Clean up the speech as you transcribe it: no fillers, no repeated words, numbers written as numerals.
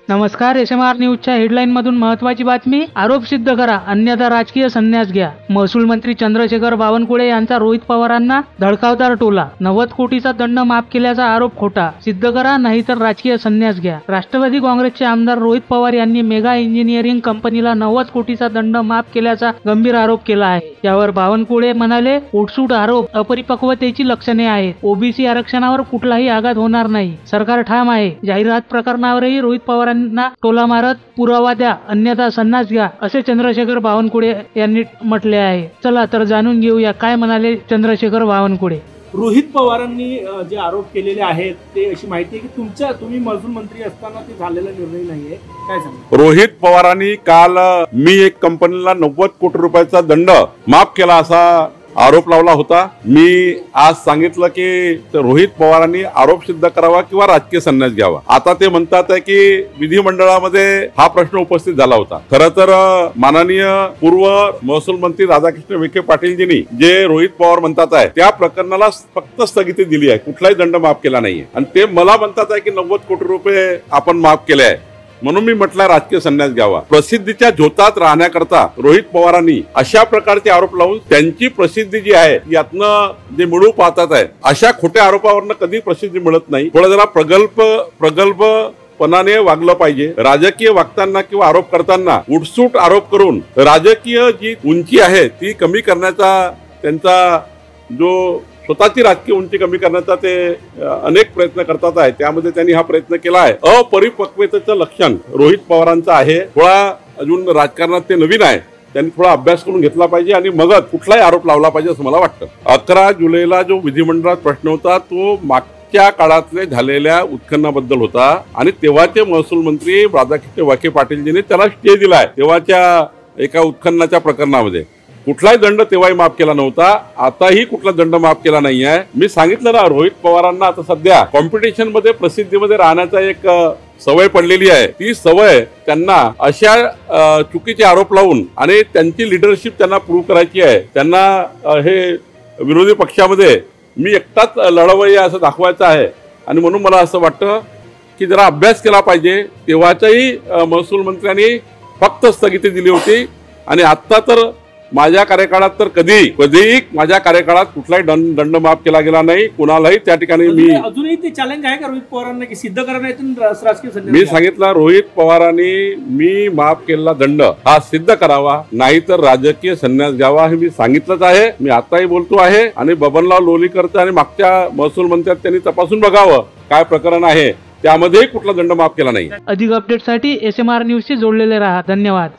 नमस्कार. SMR न्यूजच्या headline मधून महत्त्वाची बातमी. आरोप सिद्ध करा अन्यथा राजकीय संन्यास घ्या. महसूल मंत्री चंद्रशेखर बावनकुळे यांचा रोहित पवारांना धडकावदार टोला. 90 कोटीचा दंड माफ केल्याचा आरोप खोटा. सिद्ध करा नाहीतर राजकीय संन्यास घ्या. राष्ट्रवादी काँग्रेसचे आमदार रोहित पवार यांनी मेगा इंजिनिअरिंग कंपनीला 90 कोटीचा दंड माफ केल्याचा गंभीर आरोप केला आहे. यावर बावनकुळे म्हणाले, उठसूट आरोप अपरिपक्वतेची लक्षणे आहेत. ओबीसी आरक्षणावर कुठलाही आघात होणार नाही. सरकार ठाम आहे. जाहिरात प्रकरणावरही रोहित पवार टोला मारत पुरावा द्या अन्यथा संन्यास घ्या असे चंद्रशेखर बावनकुळे यांनी म्हटले आहे. चला तर जाणून घेऊया काय म्हणाले चंद्रशेखर बावनकुळे. रोहित पवारांनी जे आरोप केलेले आहेत ते अशी माहिती आहे की तुम्ही महसूल मंत्री असताना ते झालेला निर्णय नाहीये, काय सांगा? रोहित पवारांनी काल मी एक कंपनीला 90 कोटी रुपयाचा दंड माफ केला असा आरोप लावला होता. मी आज सांगितलं की रोहित पवारांनी आरोप सिद्ध करावा किंवा राजकीय संन्यास घ्यावा. आता ते म्हणतात आहे की विधिमंडळामध्ये हा प्रश्न उपस्थित झाला होता. खरं तर माननीय पूर्व महसूल मंत्री राधाकृष्ण विखे पाटीलजींनी जे रोहित पवार म्हणतात आहे त्या प्रकरणाला फक्त स्थगिती दिली आहे, कुठलाही दंड माफ केला नाहीये. आणि ते मला म्हणतात आहे की 90 कोटी रुपये आपण माफ केले आहे, म्हणून मी म्हटलं राजकीय संन्यास घ्यावा. प्रसिद्धीच्या झोतात राहण्याकरता रोहित पवारांनी अशा प्रकारचे आरोप लावून त्यांची प्रसिद्धी जी आहे यातनं जे मिळू पाहतात आहे अशा खोट्या आरोपावरनं कधी प्रसिद्धी मिळत नाही. थोडं जरा प्रगल्भपणाने वागलं पाहिजे. राजकीय वागताना किंवा आरोप करताना उठसूट आरोप करून राजकीय जी उंची आहे ती कमी करण्याचा त्यांचा जो स्वतःची राजकीय उंची कमी करण्याचा ते अनेक प्रयत्न करतात आहे. त्यामध्ये त्यांनी हा प्रयत्न केला आहे. अपरिपक्वतेचं लक्षण रोहित पवारांचं आहे. थोडा अजून राजकारणात ते नवीन आहे, त्यांनी थोडा अभ्यास करून घेतला पाहिजे आणि मगच कुठलाही आरोप लावला पाहिजे असं मला वाटतं. 11 जुलैला जो विधिमंडळात प्रश्न होता तो मागच्या काळातले झालेल्या उत्खननाबद्दल होता आणि तेव्हाचे महसूल मंत्री राधाकृष्ण विखे पाटीलजींनी त्याला स्टे दिलाय. तेव्हाच्या एका उत्खननाच्या प्रकरणामध्ये कुठलाही दंड तेव्हाही माफ केला नव्हता, आताही कुठला दंड माफ केला नाही आहे. मी सांगितलं ना, रोहित पवारांना आता सध्या कॉम्पिटिशन मध्ये प्रसिद्धीमध्ये राहण्याचा एक सवय पडलेली आहे. ती सवय त्यांना अशा चुकीचे आरोप लावून आणि त्यांची लिडरशिप त्यांना प्रूव्ह करायची आहे. त्यांना हे विरोधी पक्षामध्ये मी एकटाच लढवय्या असं दाखवायचं आहे आणि म्हणून मला असं वाटतं की जरा अभ्यास केला पाहिजे. तेव्हाच्याही महसूल मंत्र्यांनी फक्त स्थगिती दिली होती आणि आता तर माझ्या कार्यकाळात तर कधीही माझ्या कार्यकाळात कुठलाही दंड माफ केला गेला नाही कुणालाही. त्या ठिकाणी मी अजूनही ते चॅलेंज आहे का रोहित पवारांना की सिद्ध करण्यातून राजकीय संन्यास? मी सांगितलं रोहित पवारांनी मी माफ केलेला दंड हा सिद्ध करावा नाहीतर राजकीय संन्यास घ्यावा हे मी सांगितलंच आहे. मी आताही बोलतो आहे आणि बबनराव लोणीकरचं आणि मागच्या महसूल मंत्र्यात त्यांनी तपासून बघावं काय प्रकरण आहे, त्यामध्येही कुठला दंड माफ केला नाही. अधिक अपडेटसाठी SMR न्यूजशी जोडलेले राहा. धन्यवाद.